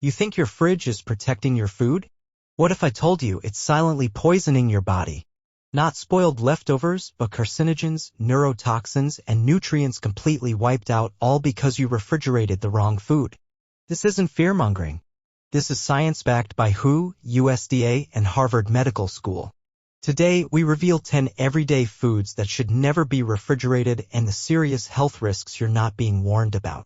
You think your fridge is protecting your food? What if I told you it's silently poisoning your body? Not spoiled leftovers, but carcinogens, neurotoxins, and nutrients completely wiped out, all because you refrigerated the wrong food. This isn't fear-mongering. This is science backed by WHO, USDA, and Harvard Medical School. Today, we reveal 10 everyday foods that should never be refrigerated and the serious health risks you're not being warned about.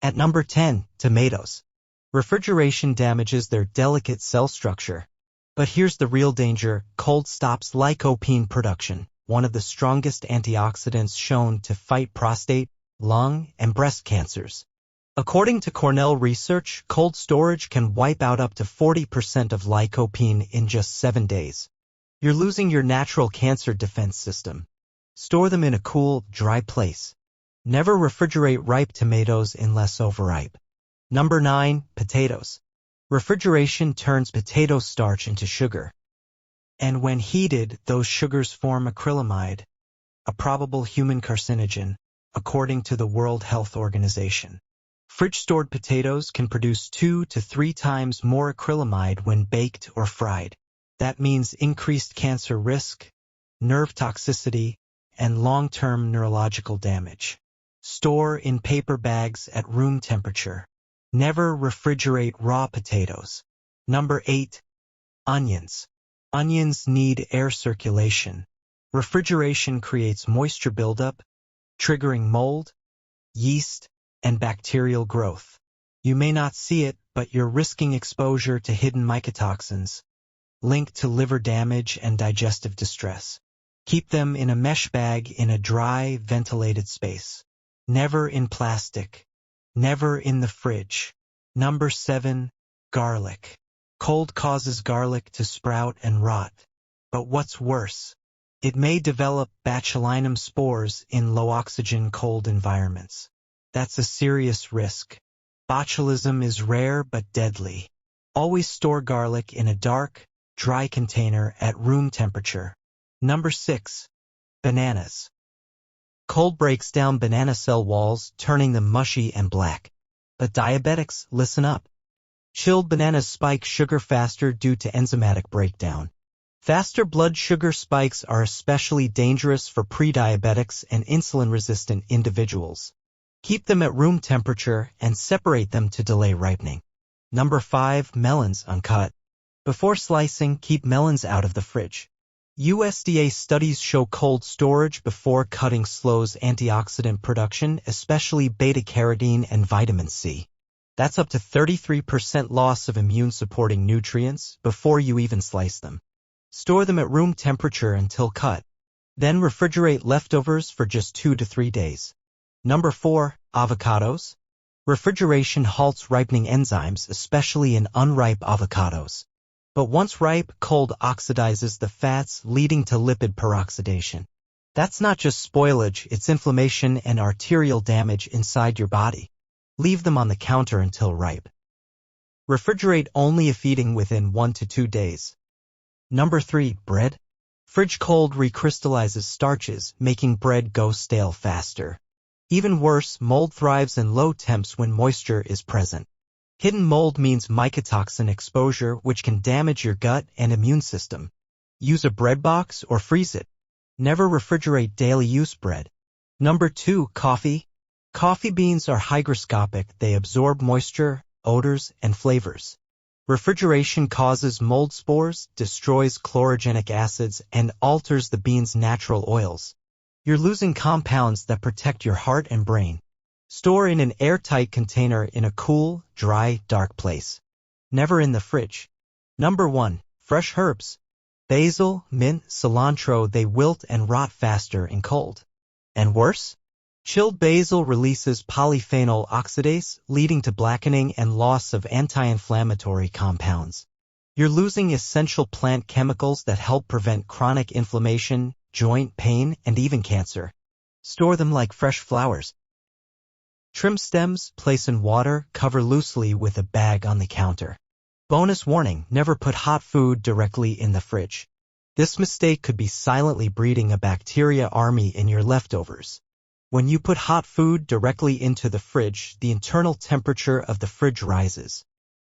At number 10, tomatoes. Refrigeration damages their delicate cell structure. But here's the real danger: cold stops lycopene production, one of the strongest antioxidants shown to fight prostate, lung, and breast cancers. According to Cornell research, cold storage can wipe out up to 40% of lycopene in just 7 days. You're losing your natural cancer defense system. Store them in a cool, dry place. Never refrigerate ripe tomatoes unless overripe. Number 9, potatoes. Refrigeration turns potato starch into sugar. And when heated, those sugars form acrylamide, a probable human carcinogen, according to the World Health Organization. Fridge-stored potatoes can produce 2 to 3 times more acrylamide when baked or fried. That means increased cancer risk, nerve toxicity, and long-term neurological damage. Store in paper bags at room temperature. Never refrigerate raw potatoes. Number 8, onions. Onions need air circulation. Refrigeration creates moisture buildup, triggering mold, yeast, and bacterial growth. You may not see it, but you're risking exposure to hidden mycotoxins, linked to liver damage and digestive distress. Keep them in a mesh bag in a dry, ventilated space. Never in plastic. Never in the fridge. Number 7, garlic. Cold causes garlic to sprout and rot. But what's worse? It may develop botulinum spores in low-oxygen cold environments. That's a serious risk. Botulism is rare but deadly. Always store garlic in a dark, dry container at room temperature. Number 6, bananas. Cold breaks down banana cell walls, turning them mushy and black. But diabetics, listen up. Chilled bananas spike sugar faster due to enzymatic breakdown. Faster blood sugar spikes are especially dangerous for pre-diabetics and insulin-resistant individuals. Keep them at room temperature and separate them to delay ripening. Number 5, melons uncut. Before slicing, keep melons out of the fridge. USDA studies show cold storage before cutting slows antioxidant production, especially beta-carotene and vitamin C. That's up to 33% loss of immune-supporting nutrients before you even slice them. Store them at room temperature until cut. Then refrigerate leftovers for just 2 to 3 days. Number 4, avocados. Refrigeration halts ripening enzymes, especially in unripe avocados. But once ripe, cold oxidizes the fats, leading to lipid peroxidation. That's not just spoilage, it's inflammation and arterial damage inside your body. Leave them on the counter until ripe. Refrigerate only if eating within 1 to 2 days. Number 3, bread. Fridge cold recrystallizes starches, making bread go stale faster. Even worse, mold thrives in low temps when moisture is present. Hidden mold means mycotoxin exposure, which can damage your gut and immune system. Use a bread box or freeze it. Never refrigerate daily use bread. Number 2, coffee. Coffee beans are hygroscopic. They absorb moisture, odors, and flavors. Refrigeration causes mold spores, destroys chlorogenic acids, and alters the bean's natural oils. You're losing compounds that protect your heart and brain. Store in an airtight container in a cool, dry, dark place. Never in the fridge. Number 1, fresh herbs. Basil, mint, cilantro, they wilt and rot faster in cold. And worse? Chilled basil releases polyphenol oxidase, leading to blackening and loss of anti-inflammatory compounds. You're losing essential plant chemicals that help prevent chronic inflammation, joint pain, and even cancer. Store them like fresh flowers. Trim stems, place in water, cover loosely with a bag on the counter. Bonus warning, never put hot food directly in the fridge. This mistake could be silently breeding a bacteria army in your leftovers. When you put hot food directly into the fridge, the internal temperature of the fridge rises.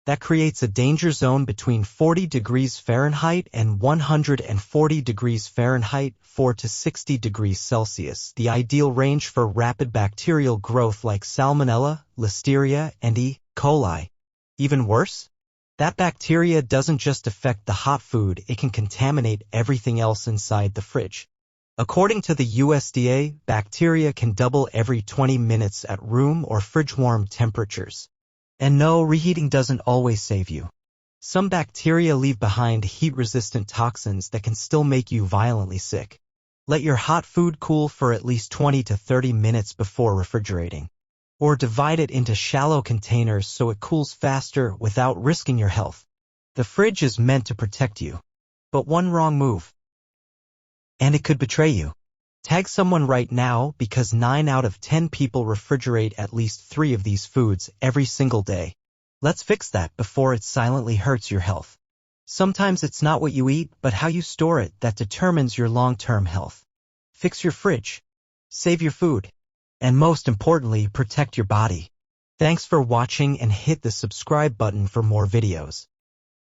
That creates a danger zone between 40 degrees Fahrenheit and 140 degrees Fahrenheit, 4 to 60 degrees Celsius, the ideal range for rapid bacterial growth like Salmonella, Listeria, and E. coli. Even worse? That bacteria doesn't just affect the hot food, it can contaminate everything else inside the fridge. According to the USDA, bacteria can double every 20 minutes at room or fridge-warm temperatures. And no, reheating doesn't always save you. Some bacteria leave behind heat-resistant toxins that can still make you violently sick. Let your hot food cool for at least 20 to 30 minutes before refrigerating. Or divide it into shallow containers so it cools faster without risking your health. The fridge is meant to protect you. But one wrong move, and it could betray you. Tag someone right now because 9 out of 10 people refrigerate at least 3 of these foods every single day. Let's fix that before it silently hurts your health. Sometimes it's not what you eat, but how you store it that determines your long-term health. Fix your fridge. Save your food. And most importantly, protect your body. Thanks for watching and hit the subscribe button for more videos.